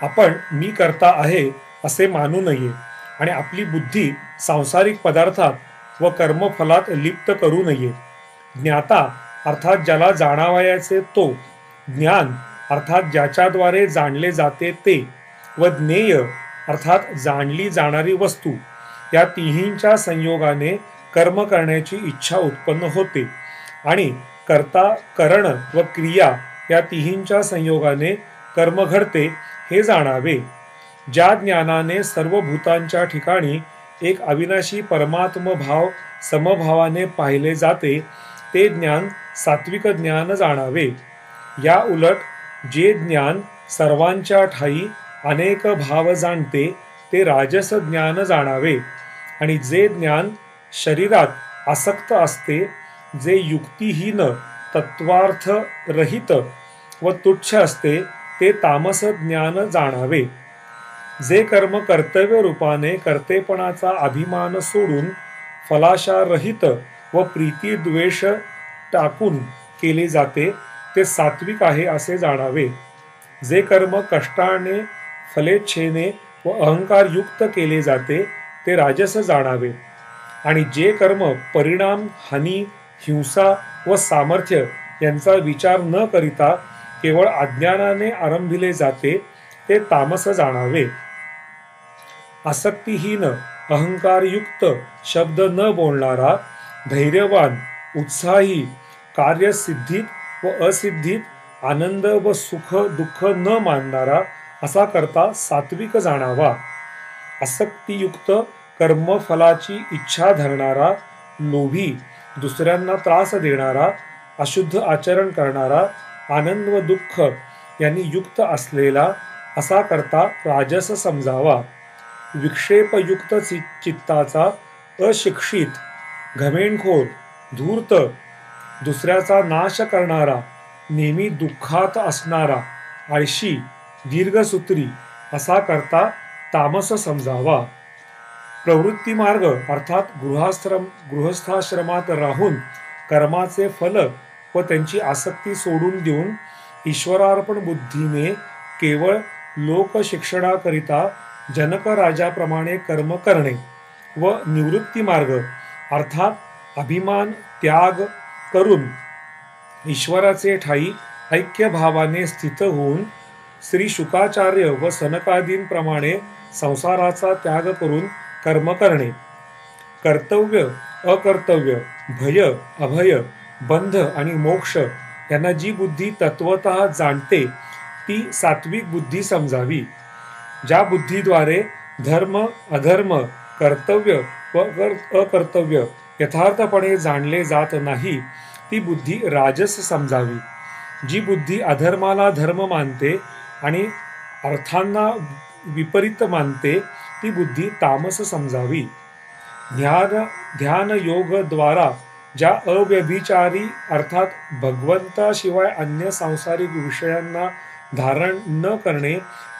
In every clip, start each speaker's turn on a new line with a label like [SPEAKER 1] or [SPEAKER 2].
[SPEAKER 1] आपण मी करता आहे असे मानू नये आणि आपली बुद्धी सांसारिक पदार्थात व कर्मफलात लिप्त करू नये. ज्ञाता अर्थात ज्याला जाणावयाचे तो, ज्ञान अर्थात ज्याच्याद्वारे जाणले जाते ते, व ज्ञेय अर्थात जाणली जाणारी वस्तू, या तिहींच्या संयोगाने कर्म करण्याची इच्छा उत्पन्न होते आणि कर्ता, करण व क्रिया या तिहींच्या संयोगाने कर्म घडते हे जाणावे. ज्या ज्ञानाने सर्व भूतांच्या ठिकाणी एक अविनाशी परमात्म भाव समभावाने पाहिले जाते ते ज्ञान सात्विक ज्ञान जाणावे. या उलट जे ज्ञान सर्वांच्या ठाई अनेक भाव जाणते ते राजस ज्ञान जाणावे. आणि जे ज्ञान शरीरात आसक्त असते, जे युक्तिहीन तत्वार्थ रहित व तुच्छ असते ते तामस ज्ञान जाणावे. जे कर्म कर्तव्य रूपाने कर्तेपणाचा अभिमान सोडून फलाशारहित व प्रीती द्वेष टाकून केले जाते ते सात्विक आहे असे जाणावे. जे कर्म कष्टाने, फलेच्छेने व अहंकार युक्त केले जाते ते राजस जाणावे. आणि जे कर्म परिणाम, हानी, हिंसा व सामर्थ्य यांचा विचार न करिता केवळ अज्ञानाने आरंभिले जाते ते तामस जाणावे. आसक्तिहीन, अहंकारयुक्त, शब्द न बोलणारा, धैर्यवान, उत्साही, कार्यसिद्धीत व असिद्धीत आनंद व सुख दुःख न मानणारा असा करता सात्विक जाणावा. आसक्तियुक्त, कर्मफलाची इच्छा धरणारा, लोभी, दुसऱ्यांना त्रास देणारा, अशुद्ध आचरण करणारा, आनंद व दुःख यांनी युक्त असलेला असा करता राजस समजावा. विक्षेपयुक्त चित्ताचा, अशिक्षित, घमेंडखोर, धूर्त, दुसऱ्याचा नाश करणारा, नेहमी दुःखात असणारा, आळशी, दीर्घसूत्री असा करता तामस समजावा. प्रवृत्ती मार्ग अर्थात गृहस्थाश्रमात राहून कर्माचे फल व त्यांची आसक्ती सोडून देऊन ईश्वरार्पण बुद्धीने केवळ लोकशिक्षणाकरिता जनक राजाप्रमाणे कर्म करणे व निवृत्ती मार्ग अर्थात अभिमान त्याग करून ईश्वराचे ठाई ऐक्यभावाने स्थित होऊन श्री शुकाचार्य व सनकादींप्रमाणे संसाराचा त्याग करून कर्म करणे. कर्तव्य, अकर्तव्य, भय, अभय, बंध आणि मोक्ष यांना जी बुद्धी तत्वतः जाणते ती सात्विक बुद्धी समजावी. ज्या बुद्धीद्वारे धर्म, अधर्म, कर्तव्य व अकर्तव्य यथार्थपणे जाणले जात नाही ती बुद्धी राजस समजावी. जी बुद्धी अधर्माला धर्म मानते आणि अर्थांना विपरीत मानते ती बुद्धी तामस समजावी. ध्यान योग द्वारा ज्या अव्यभिचारी अर्थात भगवंताशिवाय अन्य सांसारिक विषयांना धारण न करणे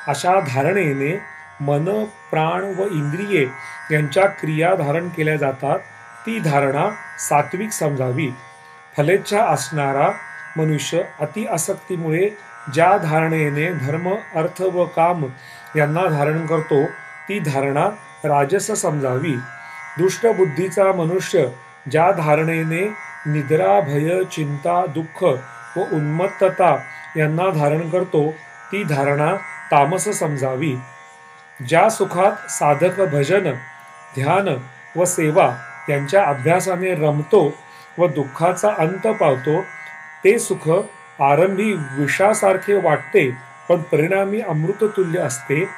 [SPEAKER 1] अशा धारणेने मन, प्राण व इंद्रिये यांच्या क्रिया धारण केल्या जातात ती धारणा सात्विक समजावी. फलेच्छा असणारा मनुष्य अति आसक्तीमुळे ज्या धारणेने धर्म, अर्थ व काम यांना धारण करतो ती धारणा राजस समजावी. दुष्ट बुद्धीचा मनुष्य ज्या धारणेने निद्रा, भय, चिंता, दुःख व उन्मत्तता यांना धारण करतो ती धारणा तामस समजावी. ज्या सुखात साधक भजन, ध्यान व सेवा यांच्या अभ्यासाने रमतो व दुःखाचा अंत पावतो ते सुख आरंभी विषासारखे वाटते पण परिणामी अमृततुल्य असते.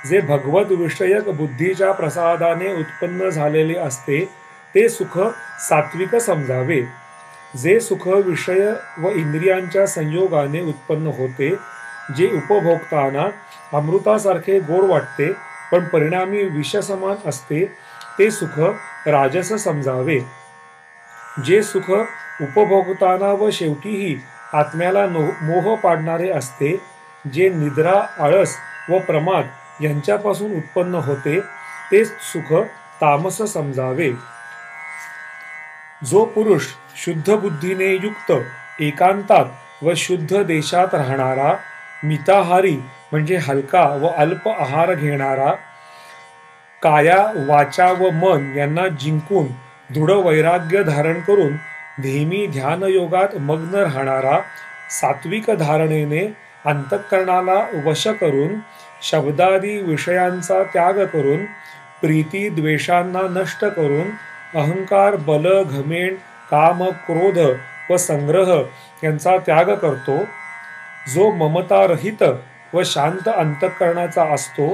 [SPEAKER 1] जे भगवत विषयक बुद्धीच्या प्रसादाने उत्पन्न झालेले असते ते सुख सात्विक समजावे. जे सुख विषय व इंद्रियांच्या संयोगाने उत्पन्न होते, जे उपभोगताना अमृतासारखे गोड वाटते पण परिणामी विषसमान असते ते सुख राजस समजावे. जे सुख उपभोगताना व शेवटीही आत्म्याला मोह पाडणारे असते, जे निद्रा, आळस व प्रमाद यांच्यापासून उत्पन्न होते ते सुख तामस समजावे. जो पुरुष शुद्ध बुद्धीने युक्त एकांतात व शुद्ध देशात राहणारा मिताहारी म्हणजे हलका व अल्प आहार घेणारा, काया वाचा व मन यांना जिंकून दृढ वैराग्य धारण करून नेहमी ध्यानयोगात मग्न राहणारा, सात्विक धारणेने अंतःकरणाला वश करून शब्दादी विषयांचा त्याग करून प्रीती द्वेषांना नष्ट करून अहंकार बल घमेंड काम क्रोध व संग्रह यांचा त्याग करतो, जो ममतारहित व शांत अंतःकरणाचा असतो,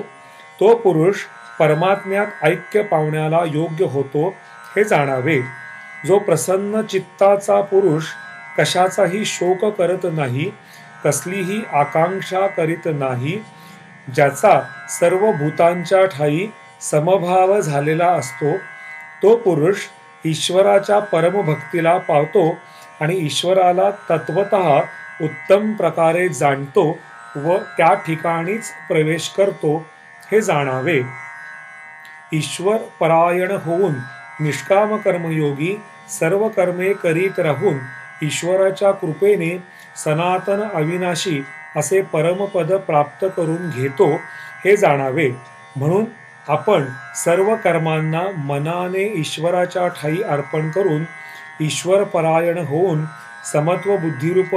[SPEAKER 1] तो पुरुष परमात्म्यात ऐक्य पावण्याला योग्य होतो हे जाणावे. जो प्रसन्न चित्ताचा पुरुष कशाचाही शोक करत नाही, कसलीही आकांक्षा करीत नाही, ज्याचा सर्व भूतांच्या ठाई समभाव झालेला असतो, तो पुरुष ईश्वराच्या परमभक्तीला पावतो आणि ईश्वराला तत्वतः उत्तम प्रकारे जाणतो व त्या ठिकाणीच प्रवेश करतो हे जाणावे. ईश्वर परायण होऊन निष्काम कर्मयोगी सर्व कर्मे करीत राहून ईश्वराच्या कृपेने सनातन अविनाशी असे परमपद प्राप्त करून घेतो हे जाणावे. म्हणून आपण सर्व कर्मांना मनाने ईश्वराच्या ठाई अर्पण करून ईश्वर परायण होऊन समत्व बुद्धिरूप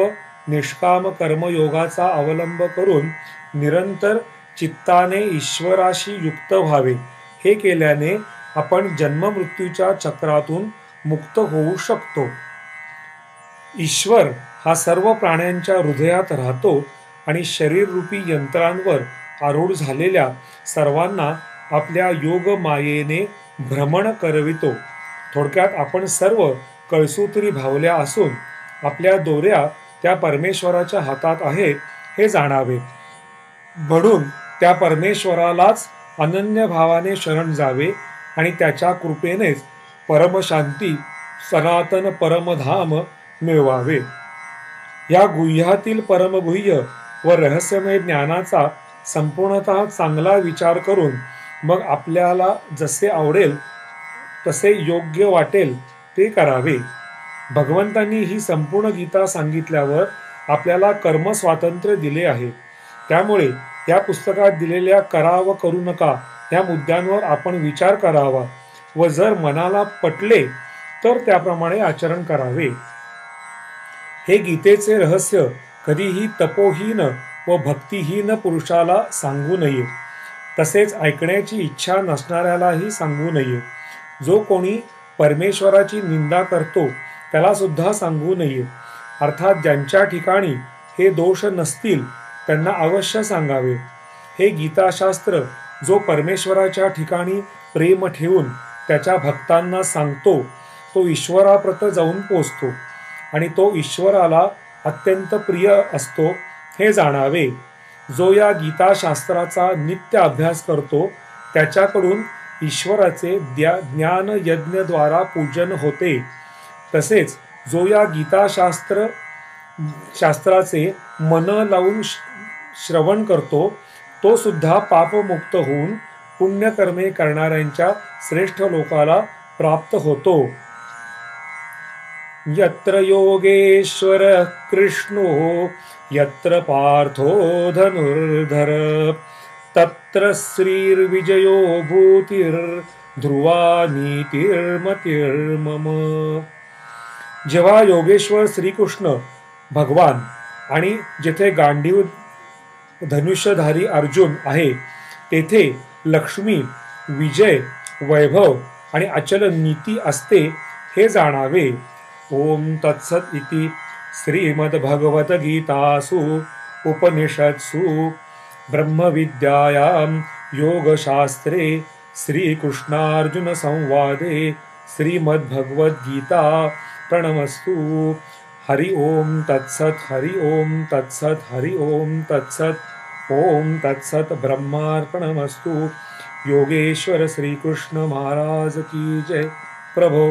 [SPEAKER 1] निष्काम कर्मयोगाचा अवलंब करून निरंतर चित्ताने ईश्वराशी युक्त व्हावे. हे केल्याने आपण जन्ममृत्यूच्या चक्रातून मुक्त होऊ शकतो. ईश्वर हा सर्व प्राण्यांच्या हृदयात राहतो आणि शरीररूपी यंत्रांवर आरूढ झालेल्या सर्वांना आपल्या योग मायेने भ्रमण करवितो. थोडक्यात आपण सर्व कळसूत्री भावल्या असून आपल्या दोऱ्या त्या परमेश्वराच्या हातात आहेत हे जाणावे. म्हणून त्या परमेश्वरालाच अनन्य भावाने शरण जावे आणि त्याच्या कृपेनेच परमशांती सनातन परमधाम मिळवावे. या गुह्यातील परमगुह्य व रहस्यमय ज्ञानाचा संपूर्णतः चांगला विचार करून मग आपल्याला जसे आवडेल तसे योग्य वाटेल ते करावे. भगवंतांनी ही संपूर्ण गीता सांगितल्यावर आपल्याला कर्म स्वातंत्र्य दिले आहे. त्यामुळे या पुस्तकात दिलेल्या करा व करू नका या मुद्द्यांवर आपण विचार करावा व जर मनाला पटले तर त्याप्रमाणे आचरण करावे. हे गीतेचे रहस्य कधीही तपोहीन व भक्तिहीन पुरुषाला सांगू नये. तसेच ऐकण्याची इच्छा नसणाऱ्यालाही सांगू नये. जो कोणी परमेश्वराची निंदा करतो त्याला सुद्धा सांगू नये. अर्थात ज्यांच्या ठिकाणी हे दोष नसतील त्यांना अवश्य सांगावे. हे गीताशास्त्र जो परमेश्वराच्या ठिकाणी प्रेम ठेवून त्याच्या भक्तांना सांगतो तो ईश्वराप्रत जाऊन पोचतो आणि तो ईश्वराला अत्यंत प्रिय असतो हे जाणावे. जो या गीताशास्त्राचा नित्य अभ्यास करतो त्याच्याकडून ईश्वराचे ज्ञान यज्ञद्वारा पूजन होते. तसेच जो या शास्त्राचे मन लावून श्रवण करतो तो सुद्धा पापमुक्त होऊन पुण्यकर्मे करणाऱ्यांच्या श्रेष्ठ लोकाला प्राप्त होतो. यत्र योगेश्वर कृष्णो यत्र पार्थो धनुर्धर तत्र श्रीर्विजयो भूतिर्ध्रुवा नीतिर्मतिर्मम. जेव्हा योगेश्वर श्रीकृष्ण भगवान आणि जेथे गांडीव धनुष्यधारी अर्जुन आहे तेथे लक्ष्मी विजय वैभव आणि अचल नीती असते हे जाणावे. ओम तत्सत इति श्रीमद्भगवद्गीतासु उपनिषत्सु ब्रह्मविद्यायां योगशास्त्रे श्रीकृष्णार्जुन संवादे श्रीमद्भगवद्गीता प्रणमस्तु. हरि ओम तत्सत हरि ओम तत्सत हरि ओम तत्सत ओम तत्सत ब्रह्मार्पणमस्तु. योगेश्वर श्रीकृष्ण महाराज की जय. प्रभो.